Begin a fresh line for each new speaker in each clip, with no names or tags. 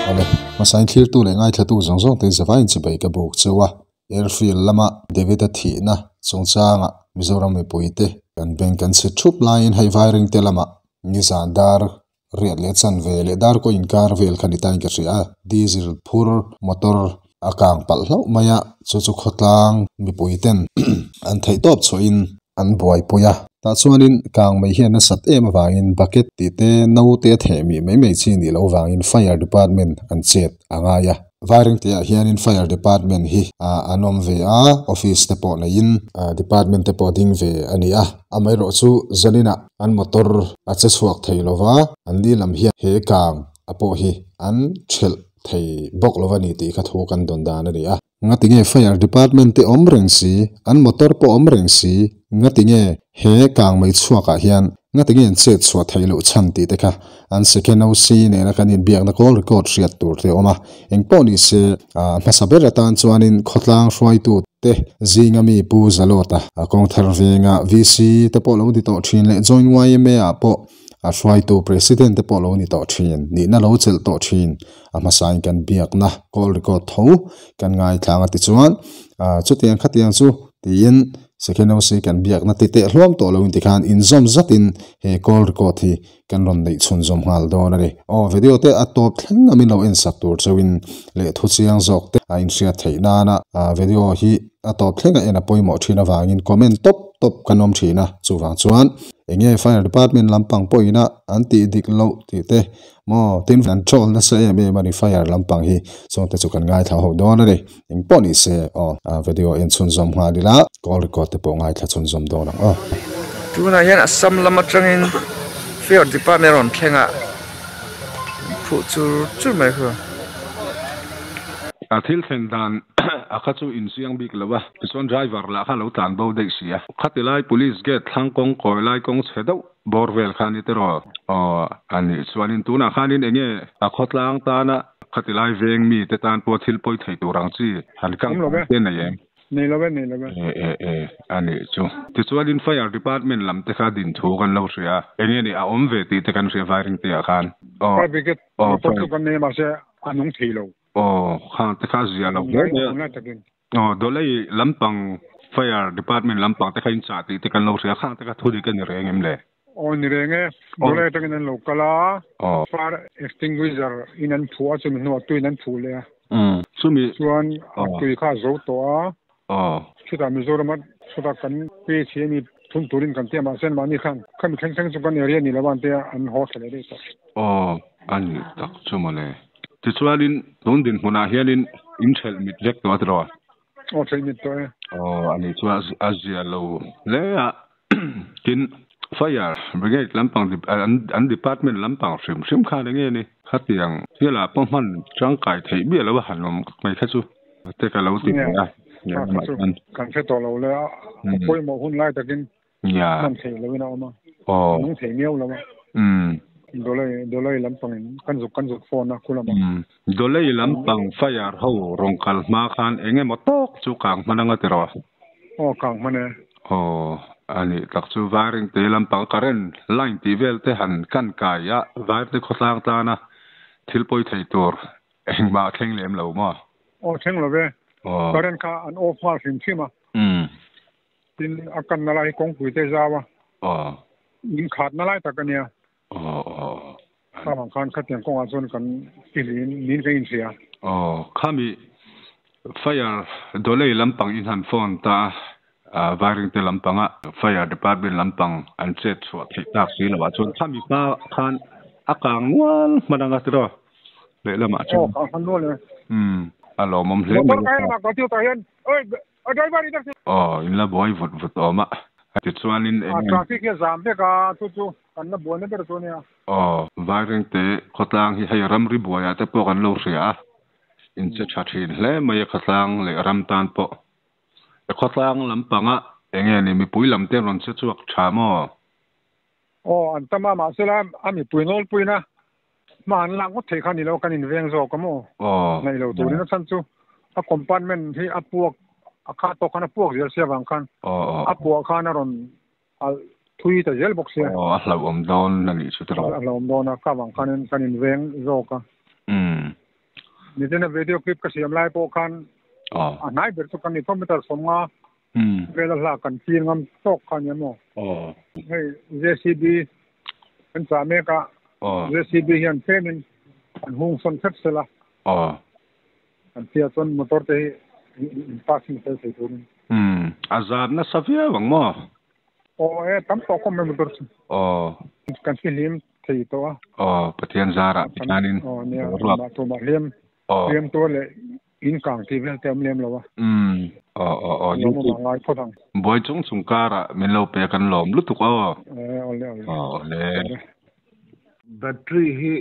ale masain thlir tu le ngai thatu zong zong te zawain chi bai ka buk chewa airfield lama david thi na chungchanga mizoram me poite kan bank kan se thup line hai wiring te lama ni zandar riat le chan ve le dar ko inkar vel khani tai ka ria diesel phur motor akang pal hlau maya chu chu khotlang mi poiten an thei top choin an buai puya ta chuanin kang mai hian na sat em awangin bucket ti te no te themi mai chi ni lo wangin fire department an chet angaya wiring te hianin fire department hi anom ve a office te po na in department te po ding ve ania amai ro chu zanina an motor a che chuak theilowa an li lam hi he kang apo hi an thel thei bok lovani ti kha thu kan don dan ania ngatinge fire department te omreng si an motor po omreng si ngatinge he kang mai chuaka hian ngatinge che chua thailo chan ti te kha an second house ne na kanin biak na call record riat tur te oma engpo ni se masaber tan chuanin khotlang hroi tu te zingami pu zalota akong thar venga vc te po lo di to thin le join yme a po a hroi tu president te po lo ni to thin ni na lo chel to thin ama sain kan biak na call record tho kan ngai thanga ti chuan chutiang khatiang chu tin second house kan biak na te hlom to lo in ti khan in zom zatin he call record hi kan ron nei chun zom hal do na re video te a top thleng ami lo en sak tur chawin le thu chiang jok te a in ria theina na video hi a top thlenga en a poimo thina wangin comment top kanom thina chuwang chuan enge fire department lampang poina anti dik lo ti te mo tin van chol na se me mani fire lampang hi chon te chukan ngai tha ho do na re eng poni se video en chun zom ha dila call record te po ngai tha chun zom do na
tu na hian assam lama tangin fire department on thlenga phu chu mai kho
athil theng dan akhachu in siang bik lawa son driver la kha lo tan bo dei sia khatilai police gate thangkong koilai kong chhedo borwel khani tero ani chuanin tuna khanin enge akhotlang tana khatilai veng mi te tan po thil poi thei turang chi halkang te na yem
nei lobe
ani chu ti chuanin fire department lam te kha din thu kan lo ria enge ni a om ve ti te kan ria wiring te khan
biget to kan ne ma se anung theilo
khang te kha zia lo dolai lampang fire department lampang te khain cha ti te kan lo ria khang te ka thudi kan rengem le
ni renge dolai te kan lo kala fire extinguisher in an phua chu no tu in an phu le
sumi
chuan tui kha zo to chuta mizoram chuta kan pe cheni thun turin kan te ma sen mani khan khami kheng chu kan area ni lawan te an ho khale re ta
ani tak chumale ti chuanin don din huna hianin in thel mit lek to atro
thel mit to
ani chua azia lo le kin fire brigade lampang an department lampang sim kha nge ni khatiang hela pangman changkai thei bi lo hanom mai kha chu te ka lo ti ya
kan fe to lo le poi mo hun lai takin
ya
man thei lo na ma nung thei miau lo ma dolai lampang kan zuk phone na kula ma
dolai lampang fire ho rongkal ma khan enge motok chu kang mananga tero
kang mane
ani takchu wiring te lampang current line ti vel te han kan kaya wire te khosang ta na thilpoi thei tur engba thleng lem lo ma
thleng lo ve current ka an off ma sim chima tin akan na lai kong pui te zawa nin khat na lai takania samang khan khatiang kong azon kan pilin nin ka in sia
khami fire dolai lampang in han phone ta wiring te lampanga fire department lampang an chet chwa thei tak si lawa chon khami pa khan akang wal mananga tro le lama chu
khan no le
alo mom hle
motor kai ma ka tiu ta hian oi driver ida
in la boy vot oma ti chuanin
traffic ya jam be ka chu kan na boy na ber chu nia
wiring te khotlang hi hayram ri boya te po kan lo ria in che thathin hle mai khotlang le ram tan po khotlang lampanga enge ni mi puilam te ron che chuak thamo
an tama ma selam ami puinol puina man lang ko thei khan ni lo kan in veng zo kamo nei lo tu na chan chu a compartment hi a puak a kha to kana puak zel sia wang khan a puak khana ron al thui ta zel box sia
a hlau om don na ni chu tro
a hlau om don a ka wang khan kanin veng zoka ni tena video clip ka siam lai po khan a nai ber to kan ni computer somnga vela la kan tin ngam tok khan yamo hei JCB kan sa me ka JCB hian femin an hung son khat sela an tia chon motor te passing se se tu
azab na savia wang mo
tam to ko me motor chu kan filim thei to
pathian zara pitanin
ma to ma lem to le in kang ti vel tem lem lawa yu ma ngai phodang
boy chung chung kara min lo pe kan lom lu tu ko le
battery hi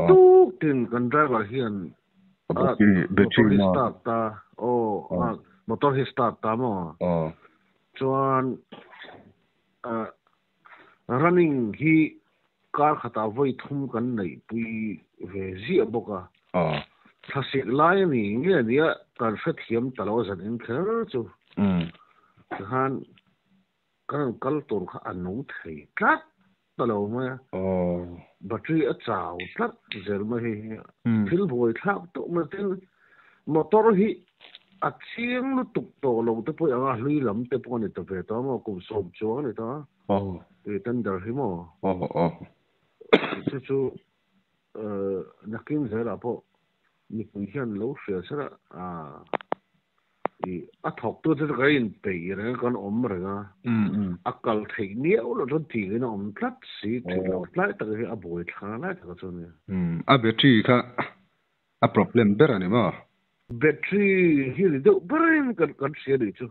tu tin kan driver hian battery start ta motor hi start ta mo chuan running hi car khata voi thum kan nei pui ve ji aboka thasi lai ni nge dia kan fet hiam talo zan in kher chu han kan kal tur kha anu thei tlat talo ma battery a chau tlat zel ma hi thil boi thak to ma tin motor hi a chiang lu tuk to lo te po anga hlui lam te po ni to ve to mo kum som chu ni to e tan dar hi mo chu nakin zera po ni ku hian lo hria sara a thok tu te ka in pe ra kan om ra akal thei ni lo ron ti na om tlat si ti lo tlai ta hi a boi thana la ta chu ni
a battery kha a problem ber ani ma
battery hi ri do brain kan sia ri chu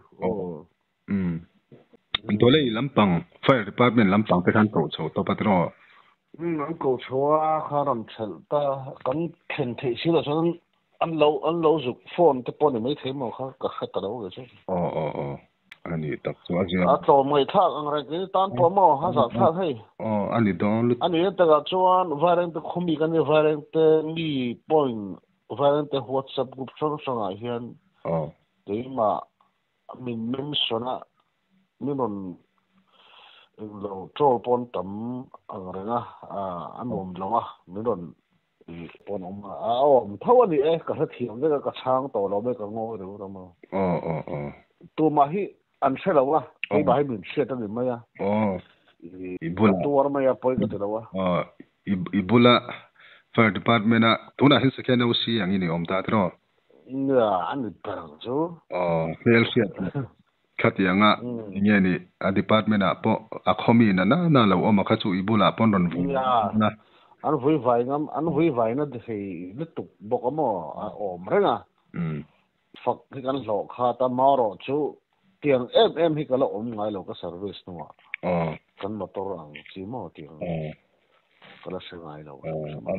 dole lampang fire department lampang te kan to cho to patro
an ko choa kharam chel ta kan khen thei si lo chon an lo zuk phone te pon mai thei mo kha ka khat ta lo ge chu
ani tak chu azia
a to mai thak ang ra ke tan po mo ha sa tha hei
ani don
ani ta ga chuan variant te khumi kan ni variant te ni point variant te WhatsApp group song a hian te ma min sona minon lo trol pon tam ang renga anom longa minon pon om thawani ka tha thiam de ka chang to lo me ka ngo ru ra ma tu ma hi an selawa ai ba hi min shet ani ma ya ibula tu war ma ya poi ka telawa
ibula fire department na tuna hin second no si ang ini om ta tro
ya ani parang chu
fail shit khatianga nge ni a department a po a khomi na lo oma kha chu ibula pon ron
na an hui vai na de sei lutuk bokamo om renga fak kan lo kha ta maro chu tiang em hi kala om ngai lo ka service no kan motor ang chi mo tiang kala se ngai lo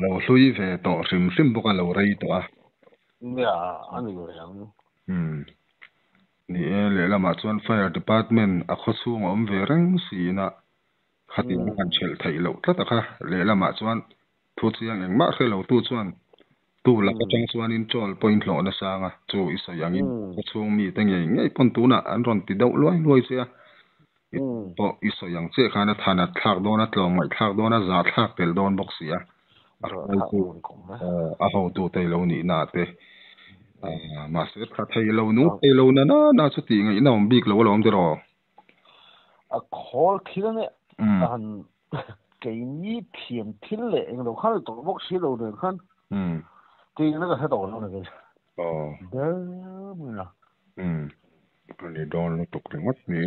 lo hlui ve to rim boka lo rei to a
ya ani go yang
ni le lama chuan fire department a khosung om ve reng si na khatin kan chel thai lo tla ta kha le lama chuan thu chiang eng ma khelo tu chuan tu la ka chang chuan in chol point lo na sanga chu isa yang in khosung mi teng ye ngei pon tu na an ron ti dau loi sia po isa yang che khana thana thak do na tlong mai thak do na za thak tel don box sia a ho tu te lo ni na te ma se kha thai lo nu te lo na chu ti ngai na om bik lo om te ro
a khol khilane an ke ni thiam thil le eng lo khan to box si lo de khan ti na ka ha to lo na ke de na ani
don lo to kre mat ni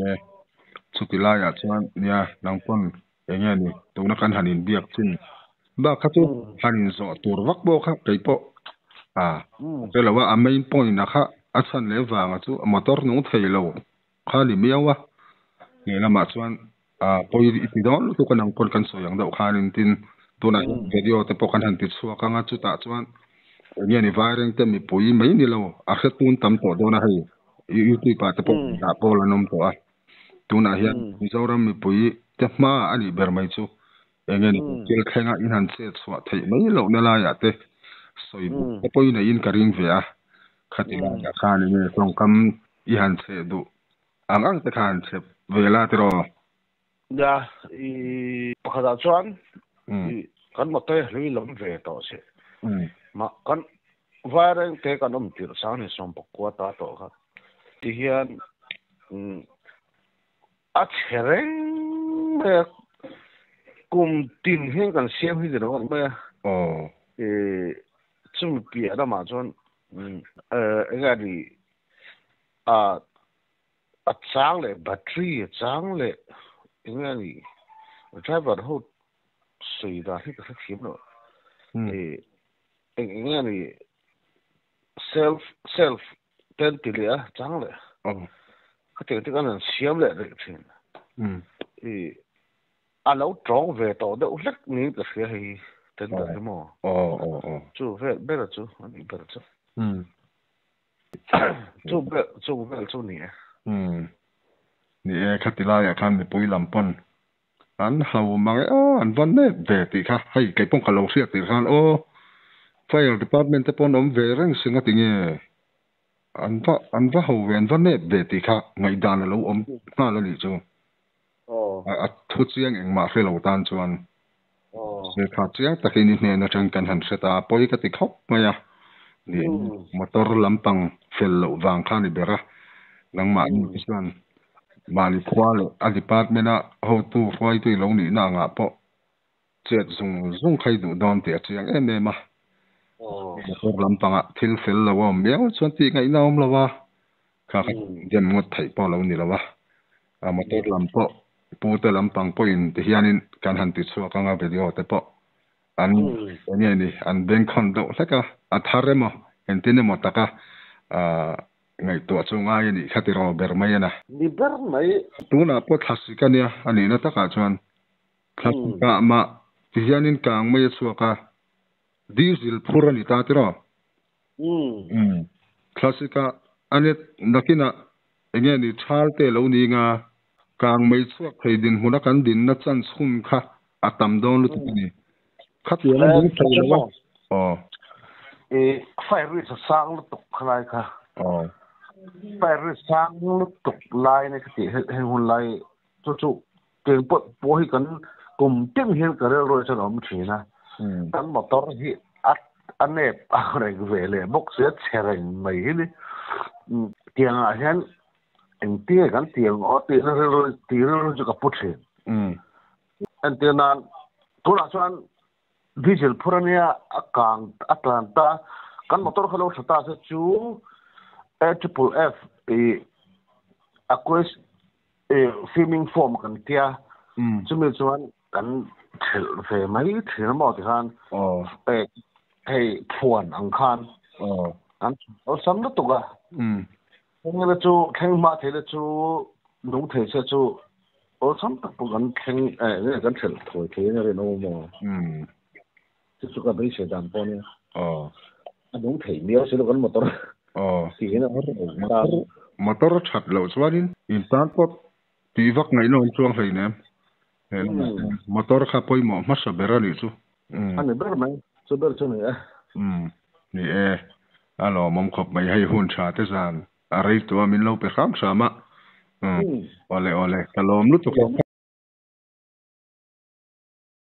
chu ti la ya chuan nia nang pon enge ni to na kan hanin biak chin ba kha chu hanin zo tur wak bo kha kai po thế làว่าmain point na kha a chan le wanga chu motor nu thei lo khali miawa ni la ma chuan poi ti don lu kan ang pon kan so yang do khanin tin tuna video te po kan han ti chu ka nga chu ta chuan nge ni vaireng te mi pui mai ni lo a khatun tam to do na hei youtube pa te po da po la nom to a tuna hian mi zoram mi pui te ma ani ber mai chu nge ni kil khenga in han se chu thei mai lo na la ya te soi poi na in karing ve a khatina khani me song kam I han che du ang te khan che vela tiro
ya pakada chuan kan mote hlui lom ve to se ma kan vareng te kan tir sang ni som pakwa ta to kha ti hian a chereng me kum tin hen kan siam hi de ro me chung pi ada ma chuan nga di a chang le battery chang le nga ni driver ho sui da hi ka khim no nga ni self ten tilia chang le ka te te kan siam le re thin a lo trong ve to de ulak ni ka sia hi ten da mo chu ve bela chu ani bela chu chu ni
ni khatila ya khan ni pui lampon an hau mang an van ne ve ti kha hai kai pong khalo sia ti khan fire department te pon om ve reng singa tinge an va ho ven van ne ve ti kha ngai dan lo om na lo ni chu a thu chiang eng ma fe lo tan chuan se kha chiang takin ne na chang kan han seta poi ka ti khop maya ni motor lampang fel lo wang khan ni bera nang ma ni chuan mali khwal a department a ho tu khwai tu lo ni na nga po chet zung khai du don te chiang em ma motor lampanga thil fel lo om mel chuan ti ngai na om lawa kha jem ngot thai po lo ni lawa a motor lampo pu te lampang po in te hianin kan han ti chu ka nga video te po an ni an bank khon do leka a thare mo entine mo taka ngai to chunga ni khatiro bermai na
ni bermai
tuna po thasikania ani na taka chuan thasika ma hianin kang mai chuaka diesel phurani ta tiro thasika anet nakina enge ni thalte lo ni nga kang mai chuak theidin huna kan din na chan chhum kha atam don lu ni khatiana ni thailawa
fire is sang lu tok khlai kha fire sang lu tok lai ne khati he hun lai chu ke po hi kan kum tim hin ka ro chan om thina kan motor hi ane a re vele box se chereng mai ni tiang a hian en tie kan tiang o ti ro chu ka puthe an te nan thula chuan diesel phurania akang atlanta kan motor khalo thata se chu AFF aquas filming form kan tia chumi chuan kan thel ve mai thil mo ti khan hey phuan ang khan kan sam na to ga ngela chu theng ma thele chu nung the se chu sam tak pu kan theng kan thel thoi the na re no mo chu ka bai se dan po ne nung thei mio se lo kan motor si na
motor chat lo chuanin in tan pot ti vak ngai no chuang hlei ne motor kha poi mo ma sa berani chu
ani ber mai chu ber chu ne
ni alo mom khop mai hai hun cha te zan a rei to min lo pe kham sama ole kalom lu tu